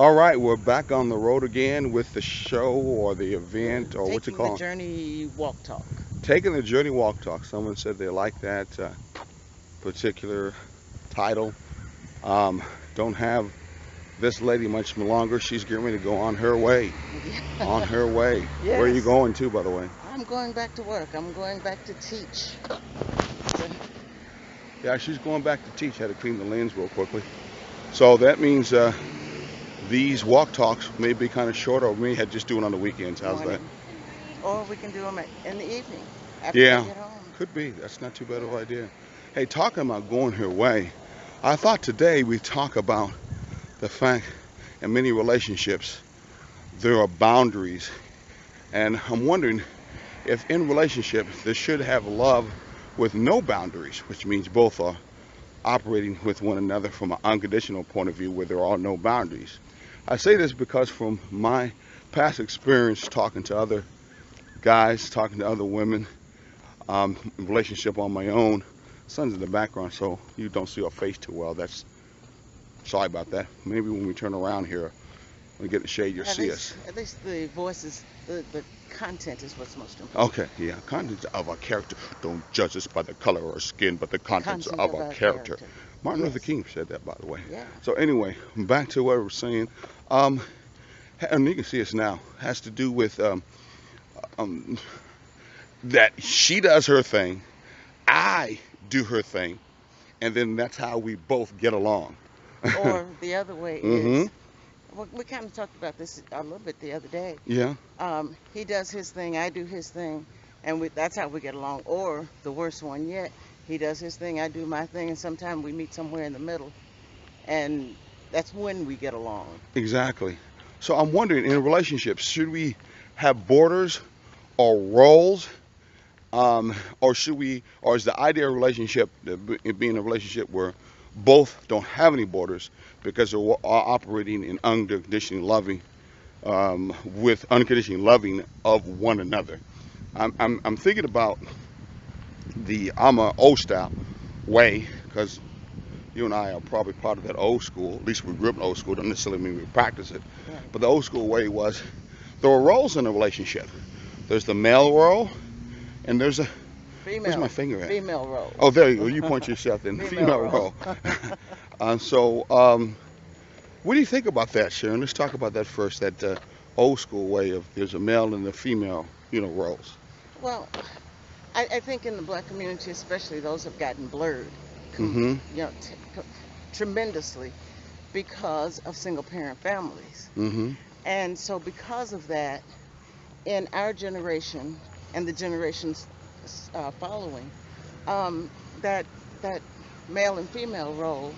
All right, we're back on the road again with the show or the event or what's it Taking the called? journey walk talk. Taking the Journey Walk Talk. Someone said they like that particular title. Um, don't have this lady much longer. She's getting ready to go on her way. On her way. Where are you Yes, going to, by the way? I'm going back to work. I'm going back to teach. So, Yeah, she's going back to teach. Had to clean the lens real quickly. So that means these walk talks may be kind of short, or we may have just do it on the weekends. How's that? morning, or we can do them in the evening after I Yeah, get home. could be. That's not too bad of Yeah. an idea. Hey, talking about going her way, I thought today we talk about the fact in many relationships there are boundaries, and I'm wondering if in relationship they should have love with no boundaries, which means both are operating with one another from an unconditional point of view where there are no boundaries. I say this because from my past experience talking to other guys, talking to other women, relationship on my own. Son's in the background, so you don't see her face too well. That's sorry about that. Maybe when we turn around here, when we get the shade, you'll see us. At least the voices, the content is what's most important. Okay, yeah. Contents of our character. Don't judge us by the color of our skin, but the The contents content of of our our character. character. Martin Luther Yes. King said that, by the way. Yeah. So anyway, back to what we were saying. Um, and you can see us now. Has to do with um, that she does her thing, I do her thing, and then that's how we both get along. Or the other way Mm-hmm. is, well, we kind of talked about this a little bit the other day. Yeah. He does his thing, I do his thing, and that's how we get along. Or the worst one yet, he does his thing, I do my thing, and sometimes we meet somewhere in the middle, and that's when we get along. Exactly. So I'm wondering, in relationships, should we have borders or roles, or should we, or is the idea of relationship it being a relationship where both don't have any borders because they're operating in unconditionally loving, with unconditionally loving of one another? I'm thinking about the I'm a old style way because you and I are probably part of that old school. At least we grew up in old school. Don't necessarily mean we practice it. Right. But the old school way was there were roles in a relationship. There's the male role, and there's a where's my Female, finger at? female role. Oh, there you go. You point yourself in. Female Female role. role. So, what do you think about that, Sharon? Let's talk about that first. That old school way of there's a male and a female, roles. Well, I think in the black community, especially, those have gotten blurred, Mm-hmm. tremendously because of single parent families. Mm-hmm. And so, because of that, in our generation and the generations following, um, that that male and female role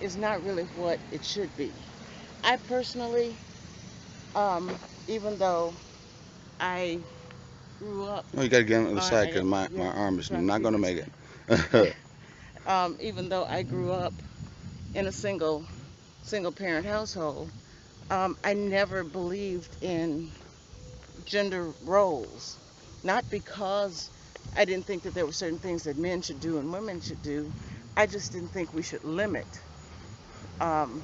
is not really what it should be. I personally, even though I grew up, Oh, you got to get on the other side I because got my yeah, arm is trying to not keep going to it make straight. it. Even though I grew up in a single parent household, I never believed in gender roles. Not because I didn't think that there were certain things that men should do and women should do. I just didn't think we should limit um,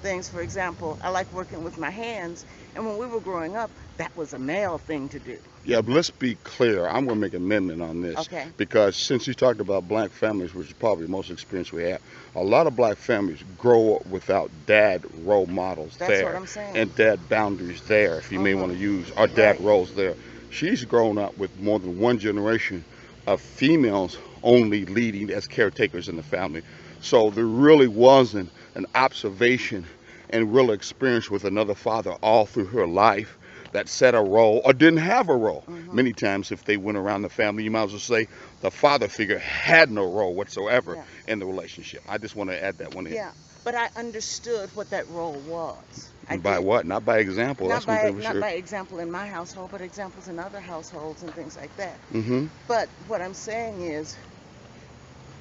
things. For example, I like working with my hands, and when we were growing up, that was a male thing to do. Yeah, but let's be clear. I'm going to make an amendment on this Okay, because since you talked about black families, which is probably the most experience we have, a lot of black families grow up without dad role models that's what there I'm saying. and dad boundaries there, if you may want to Mhm. use, or dad Right. roles there. She's grown up with more than one generation of females only leading as caretakers in the family. So there really wasn't an observation and real experience with another father all through her life that set a role or didn't have a role. Mhm. Many times, if they went around the family, you might as well say the father figure had no role whatsoever Yeah. in the relationship. I just want to add that one in. Yeah. But I understood what that role was. I And by did. what? Not by example. That's one thing for Not sure. by example in my household, but examples in other households and things like that. Mm-hmm. But what I'm saying is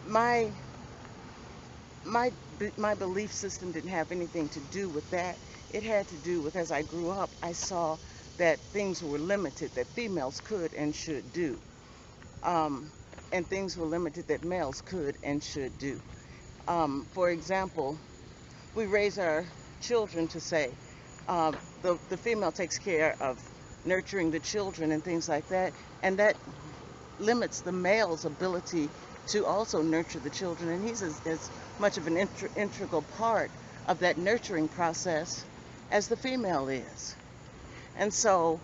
my my belief system didn't have anything to do with that. It had to do with, as I grew up, I saw that things were limited that females could and should do, um, and things were limited that males could and should do. For example, we raise our children to say. The female takes care of nurturing the children and things like that, and that limits the male's ability to also nurture the children, and he's as much of an integral part of that nurturing process as the female is. And so,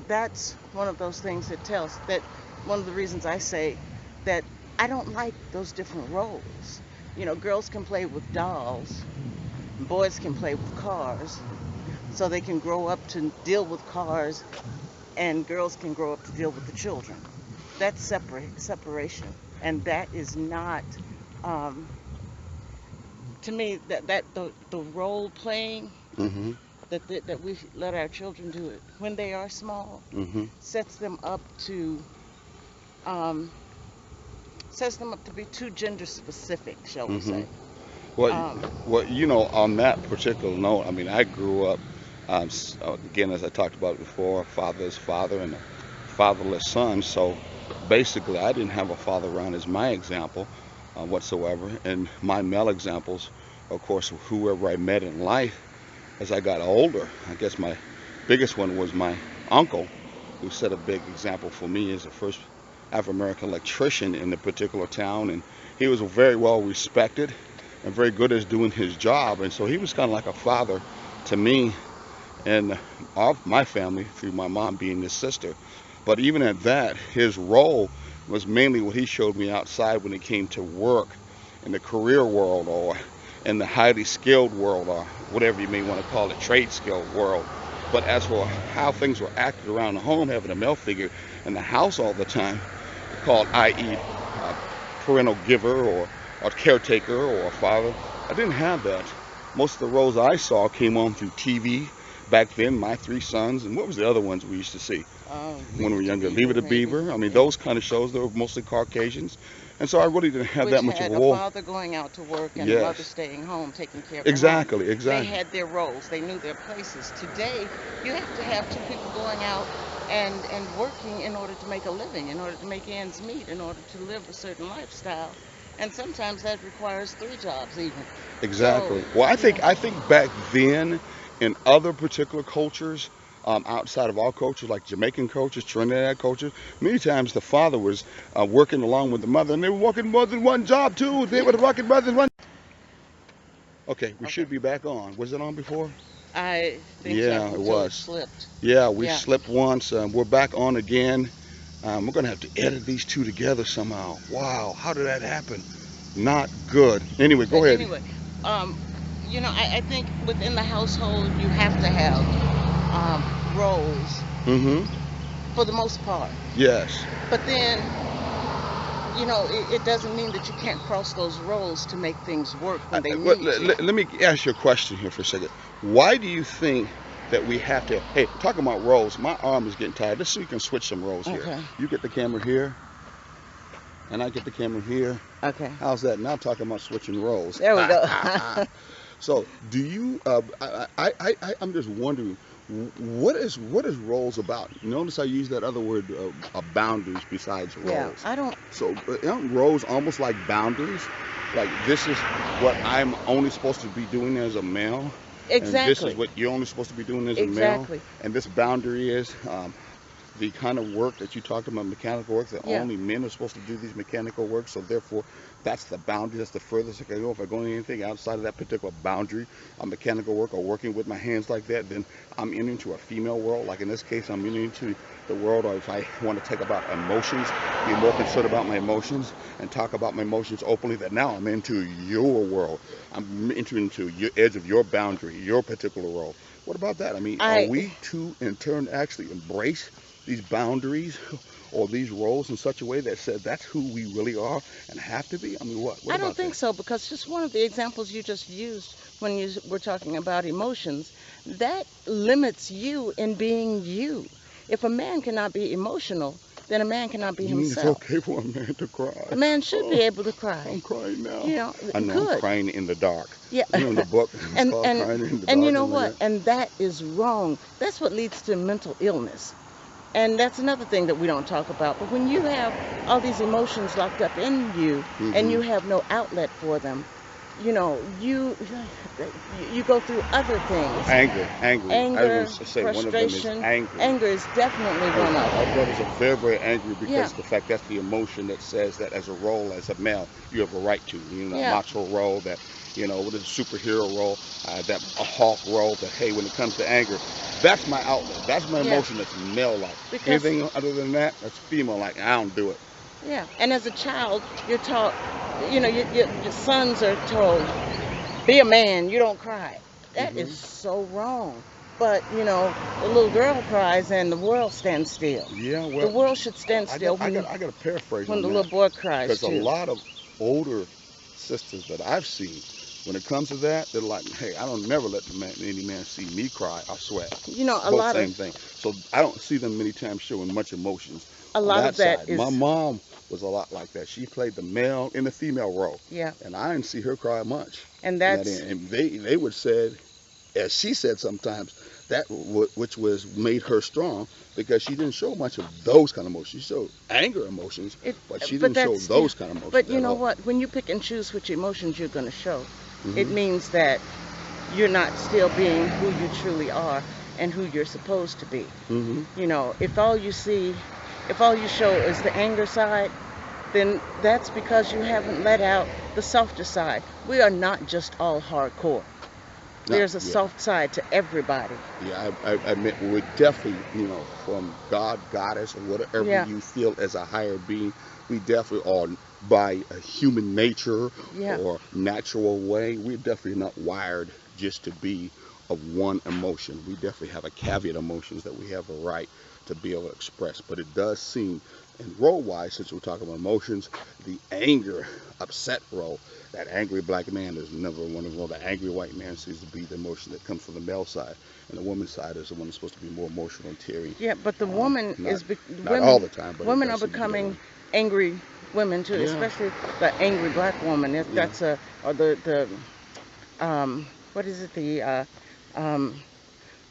that's one of those things that tells that one of the reasons I say that I don't like those different roles. Girls can play with dolls, boys can play with cars, so they can grow up to deal with cars, and girls can grow up to deal with the children. That's separation, and that is not, to me, that the role playing Mm-hmm. that we let our children do it when they are small Mm-hmm. sets them up to be too gender specific, shall we Mm-hmm. say? Well, Um, on that particular note, I mean, I grew up, again, as I talked about before, a father's father and a fatherless son. So basically, I didn't have a father around as my example whatsoever. And my male examples, of course, whoever I met in life as I got older. I guess my biggest one was my uncle, who set a big example for me as the first African American electrician in the particular town. And he was very well respected and very good at doing his job. And so he was kind of like a father to me and of my family through my mom being his sister. But even at that, his role was mainly what he showed me outside when it came to work in the career world or in the highly skilled world or whatever you may want to call it, trade skilled world. But as for how things were acted around the home, having a male figure in the house all the time, called i.e. parental giver or a caretaker or a father, I didn't have that. Most of the roles I saw came on through TV. Back then, My Three Sons, and what was the other ones we used to see when we were younger? Leave It to Beaver. I mean, yeah. those kind of shows, they were mostly Caucasians. And so I really didn't have Which that much of had a a role. father going out to work and a mother Yes, staying home taking care of the home. exactly, They exactly. had their roles. They knew their places. Today, you have to have two people going out and working in order to make a living, in order to make ends meet, in order to live a certain lifestyle. And sometimes that requires three jobs even. So, Exactly. Well, you know, I think back then, in other particular cultures, outside of our cultures, like Jamaican cultures, Trinidad cultures, many times the father was working along with the mother, and they were working more than one job too. They yeah, were working more than one. Okay, we okay. should be back on. Was it on before? I think so Yeah, it until it was. slipped. Yeah, we Yeah. slipped once. We're back on again. We're gonna have to edit these two together somehow. Wow, how did that happen? Not good. Anyway, But go ahead. anyway, um, I think within the household you have to have roles Mm-hmm. for the most part. Yes. But then, it doesn't mean that you can't cross those roles to make things work when they need to. Let me ask you a question here for a second. Why do you think that we have to? Hey, talking about roles, my arm is getting tired. Let's see if we can switch some roles here. Okay. You get the camera here, and I get the camera here. Okay. How's that? Now talking about switching roles. There we go. So, do you? I'm just wondering, what is roles about? Notice I use that other word, boundaries, besides Yeah, roles. I don't. So, aren't roles almost like boundaries? Like this is what I'm only supposed to be doing as a male, and this is Exactly. what you're only supposed to be doing as a male. Exactly. And this boundary is the kind of work that you talked about, mechanical work, that Yeah. only men are supposed to do these mechanical work. So therefore, that's the boundary. That's the furthest I can go. If I go anything outside of that particular boundary of mechanical work or working with my hands like that, then I'm into a female world. Like in this case, I'm into the world of, if I want to talk about emotions, be more concerned about my emotions and talk about my emotions openly, that now I'm into your world. I'm into your edge of your boundary, your particular world. What about that? I mean, are I we to in turn actually embrace these boundaries or these roles in such a way that said that's who we really are and have to be? I mean, what? What I don't about think that? so, because just one of the examples you just used when you were talking about emotions, that limits you in being you. If a man cannot be emotional, then a man cannot be You mean it's himself. okay for a man to A cry? man should be Oh, able to cry. I'm crying now. You know, I know I'm good. crying in the dark. Yeah. You know, in the book, it's and called and Crying in the and you Dark. know And like what? that. And that is wrong. That's what leads to mental illness. And that's another thing that we don't talk about. But when you have all these emotions locked up in you and Mm-hmm. you have no outlet for them, you know, you go through other things. Angry. I Anger, was going to say one of them is frustration. angry. Anger is definitely one of Our them. brothers are very, very angry Yeah, because the fact that's the emotion that says that as a role, as a male, you have a right to. You know, that yeah, macho role, that, what is a superhero role, that a hawk role, that, hey, when it comes to anger, that's my outlet. That's my yeah. emotion that's male-like. Because Anything other than that, that's female-like. I don't do it. yeah, and as a child, you're taught. Your sons are told, be a man. You don't cry. That is Hmm. so wrong. But the little girl cries and the world stands still. Yeah, The well, world should stand I still got, I got, I got to paraphrase when on the that little boy cries because a too. lot of older sisters that I've seen, when it comes to that, they're like, hey, I don't never let any man see me cry or sweat. A Both lot of same thing. So I don't see them many times showing much emotions a on lot that of that side. My is mom was a lot like that. She played the male and the female role, yeah, and I didn't see her cry much. and And that that's end. And they would say, as she said sometimes, that which was made her strong because she didn't show much of those kind of emotions. She showed anger emotions, it. but she But didn't show that's still. those kind of But emotions you at know all. what? When you pick and choose which emotions you're going to show, it Hmm. means that you're not still being who you truly are and who you're supposed to be. Hmm. If all you show is the anger side, then that's because you haven't let out the softer side. We are not just all hardcore. No, There's a yeah. soft side to everybody. Yeah, I admit we're definitely, from God, goddess, or whatever Yeah, you feel as a higher being, we definitely are by a human nature yeah, or natural way. We're definitely not wired just to be of one emotion. We definitely have a caveat emotions that we have a right to be able to express. But it does seem, and role wise, since we're talking about emotions, the anger, upset role, that angry black man is never one of them. The angry white man seems to be the emotion that comes from the male side, and the woman's side is the one that's supposed to be more emotional and teary. yeah. But the woman Not is not all the time, but it women are does seem to be that becoming way. angry women too, Yeah, especially the angry black woman. yeah, That's a or what is it um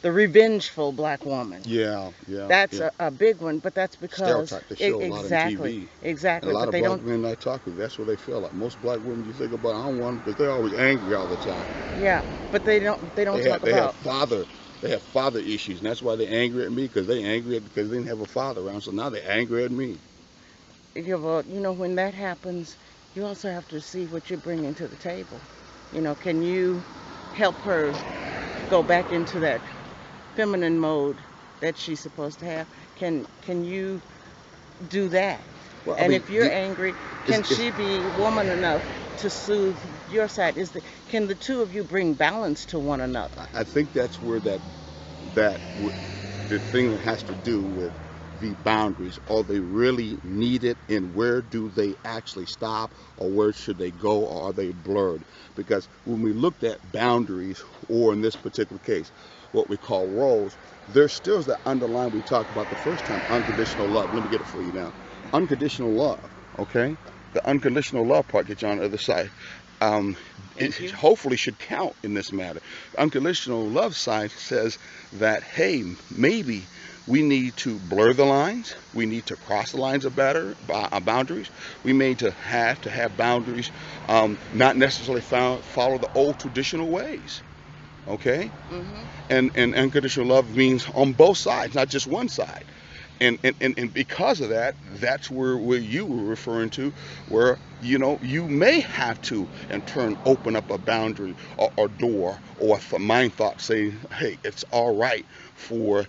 the revengeful black woman. yeah, yeah, That's yeah. a big one, but that's because Stereotype they show a lot on exactly, TV. And a exactly. lot But of they black don't. men I talk to, that's what they feel like. Most black women you think about, I don't want them because they're always angry all the time. Yeah, but they don't They talk have they have about. father they have father issues, and that's why they're angry at me because they angry at because they didn't have a father around. So now they're angry at me. Well, when that happens, you also have to see what you're bringing to the table. Can you help her go back into that feminine mode that she's supposed to have? Can you do that? Well, I And mean, if you're angry, can it's she be woman enough to soothe your side? Can the two of you bring balance to one another? I think that's where the thing that has to do with the boundaries. Are they really needed, and where do they actually stop, or where should they go, or are they blurred? Because when we looked at boundaries, or in this particular case, what we call roles, there still is that underlying we talked about the first time, unconditional love. Let me get it for you now. Unconditional love, okay? The unconditional love part gets you on the other side. Um, it Thank you. hopefully should count in this matter. Unconditional love side says that, hey, maybe we need to blur the lines. We need to cross the lines of boundaries. We may to have boundaries, not necessarily follow the old traditional ways. Okay, Mhm. and unconditional love means on both sides, not just one side. And because of that, that's where you were referring to, where you may have to in turn open up a boundary or door or a mind thought saying, hey, it's all right for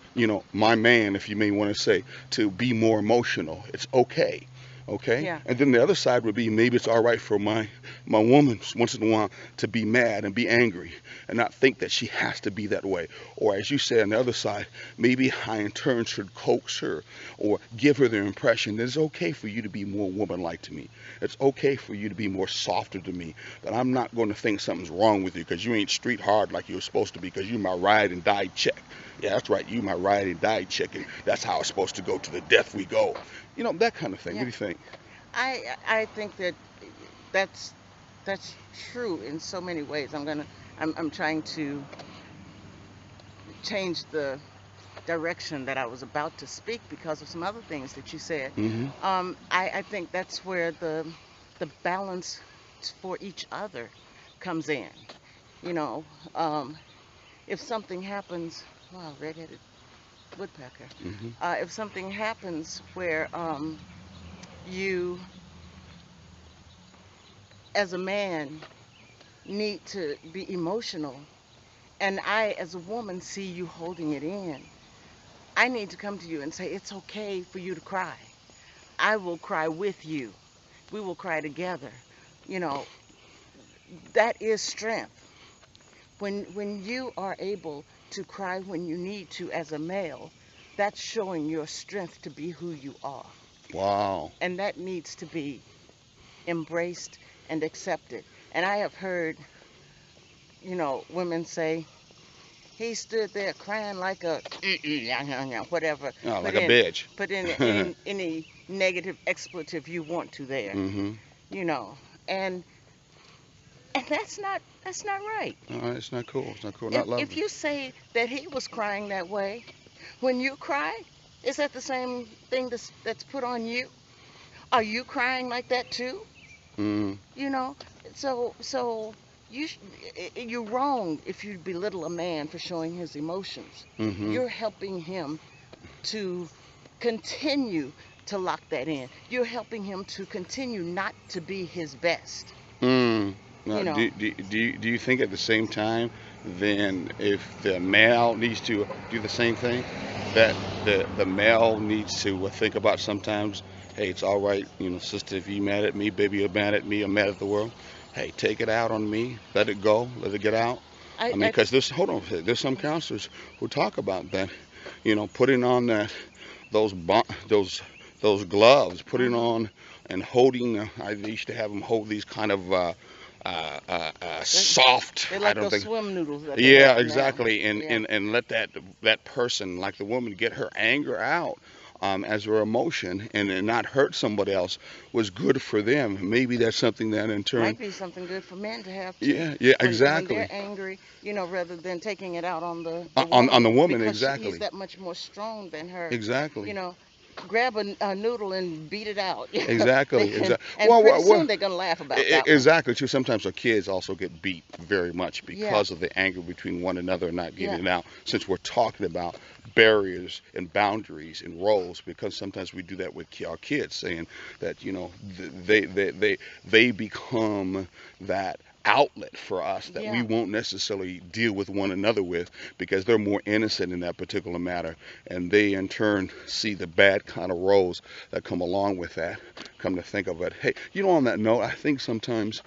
my man, if you may want to say, to be more emotional. It's okay. Okay, Yeah. and then the other side would be maybe it's all right for my woman once in a while to be mad and be angry and not think that she has to be that way. Or as you said on the other side, maybe I in turn should coax her or give her the impression that it's okay for you to be more woman-like to me. It's okay for you to be more softer to me. That I'm not going to think something's wrong with you because you ain't street hard like you're supposed to be because you my ride and die chick. Yeah, that's right. You my ride and die chick, and that's how it's supposed to go to the death we go. That kind of thing. What do Yeah. you think? I think that that's that's true in so many ways. I'm trying to change the direction that I was about to speak because of some other things that you said. Hmm. I think that's where the balance for each other comes in. You know, if something happens, wow, redheaded woodpecker. Hmm. If something happens where you, as a man, need to be emotional, and I, as a woman, see you holding it in, I need to come to you and say, it's okay for you to cry. I will cry with you. We will cry together. You know, that is strength. When you are able to cry when you need to as a male, that's showing your strength to be who you are. Wow. And that needs to be embraced and accepted. And I have heard, women say, he stood there crying like a whatever. Oh, Put like a in bitch. put in any negative expletive you want to there. Hmm. You know. And that's not right. It's not cool. It's not cool. If Not if lovely. you say that he was crying that way, when you cry, is that the same thing that's put on you? Are you crying like that too? Hmm. You know, so you're wrong if you belittle a man for showing his emotions. Hmm. You're helping him to continue to lock that in. You're helping him to continue not to be his best. Mm. Now, You know, do you think at the same time, then if the male needs to do the same thing, that the male needs to think about sometimes, hey, it's all right, sister, if you mad at me, baby, you're mad at me, I'm mad at the world. Hey, take it out on me, let it go, let it get out. I mean, I because hold on, there's some counselors who talk about that, putting on those gloves, putting mhm. on and holding. I used to have them hold these kind of They, soft. they're I like don't those think. swim noodles that they Yeah, have now. exactly. And Yeah. and and let that person, like the woman, get her anger out. As her emotion and not hurt somebody else was good for them. Maybe that's something that in turn, Might be something good for men to have too. yeah, yeah, When they're exactly. angry, rather than taking it out on the On woman the woman, because he's exactly, that much more strong than her. exactly. You know, grab a noodle and beat it out. Exactly, exactly. And Well, pretty well, soon well, they're gonna laugh about that one. exactly. Too. Sometimes our kids also get beat very much Yeah, because of the anger between one another and not yeah. getting it out. Since we're talking about barriers and boundaries and roles, because sometimes we do that with our kids, saying that they become that outlet for us that we Yeah, won't necessarily deal with one another with because they're more innocent in that particular matter, and they in turn see the bad kind of roles that come along with that. Come to think of it, hey, on that note, I think sometimes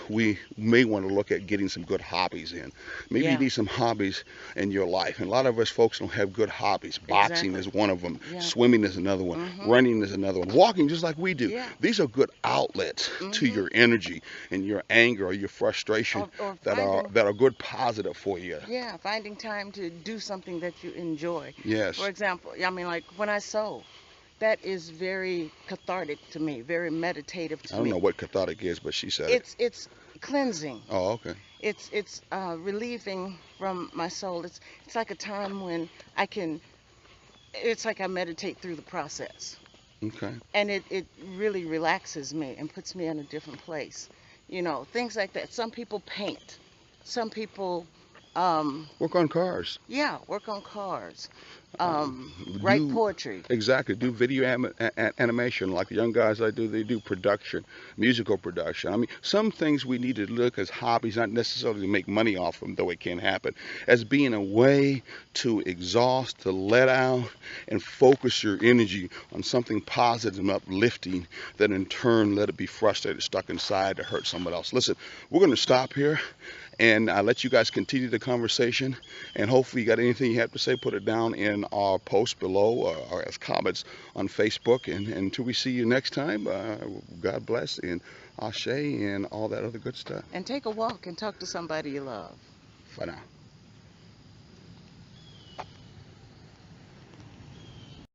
we may want to look at getting some good hobbies in. Maybe you yeah, need some hobbies in your life. And a lot of us folks don't have good hobbies. Boxing exactly. is one of them. Yeah. Swimming is another one. Mhm. Running is another one. Walking just like we do. Yeah. These are good outlets to Mhm. your energy and your anger or your frustration Or that are finding, that are good positive for you. yeah, finding time to do something that you enjoy. For Yes. example, I mean, like when I sew, that is very cathartic to me, very meditative I to don't know me. what cathartic is, but she said it. It's cleansing. Oh, okay. It's relieving from my soul. It's like a time when I can. It's like I meditate through the process, Okay. and it really relaxes me and puts me in a different place. Things like that. Some people paint. Some people, um, Work on cars. yeah, work on cars. Um, Write do poetry. exactly do video animation like the young guys I do. They do production, musical production. I mean, some things we need to look as hobbies, not necessarily to make money off them, though it can happen, as being a way to exhaust, to let out, and focus your energy on something positive and uplifting. That in turn let it be frustrated, stuck inside to hurt someone else. Listen, we're going to stop here and let you guys continue the conversation. And hopefully, you got anything you have to say, put it down in our post below or as comments on Facebook. And until we see you next time, God bless and Ashe and all that other good stuff. And take a walk and talk to somebody you love. For now.